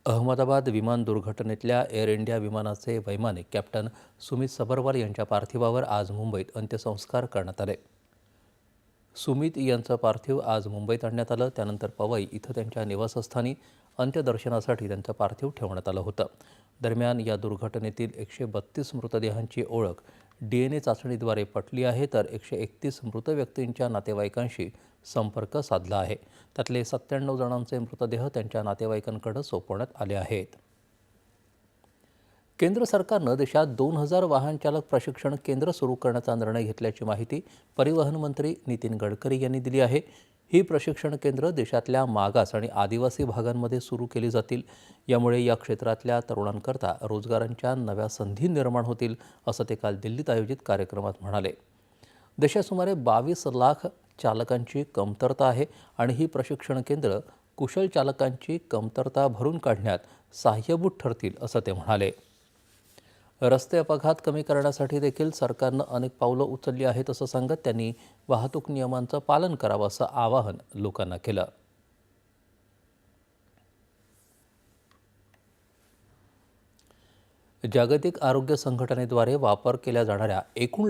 अहमदाबाद विमान दुर्घटनेतल्या air India विमानाचे वैमानिक कॅप्टन सुमित सबरवाल यांच्या पार्थिवावर आज मुंबईत अंत्यसंस्कार करण्यात आले. सुमित यांचं पार्थिव आज मुंबईत आणण्यात आलं. त्यानंतर पवई इथं त्यांच्या निवासस्थानी अंत्यदर्शनासाठी त्यांचं पार्थिव ठेवण्यात आलं होतं. दरम्यान या दुर्घटनेतील 132 मृतदेहांची ओळख DNA चाचणीद्वारे पटली आहे, तर 131 मृत व्यक्तींच्या नातेवाईकांशी संपर्क साधला आहे. त्यातले 97 जणांचे मृतदेह त्यांच्या नातेवाईकांकडे सोपवण्यात आले आहेत. केंद्र सरकारनं देशात 2000 वाहन चालक प्रशिक्षण केंद्र सुरू करण्याचा निर्णय घेतल्याची माहिती परिवहन मंत्री नितीन गडकरी यांनी दिली आहे. ही प्रशिक्षण केंद्र देशातल्या मागास आणि आदिवासी भागांमध्ये सुरू केली जातील. यामुळे या क्षेत्रातल्या तरुणांकरता रोजगारांच्या नव्या संधी निर्माण होतील, असं ते काल दिल्लीत आयोजित कार्यक्रमात म्हणाले. देशात सुमारे 22 लाख चालकांची कमतरता आहे आणि ही प्रशिक्षण केंद्र कुशल चालकांची कमतरता भरून काढण्यात सहाय्यभूत ठरतील, असं ते म्हणाले. रस्ते अपघात कमी करण्यासाठी देखील सरकारनं अनेक पावलं उचलली आहेत, असं सांगत त्यांनी वाहतूक नियमांचं पालन करावं असं आवाहन लोकांना केलं. जागतिक आरोग्य संघटनेद्वारे वापर केल्या जाणाऱ्या एकूण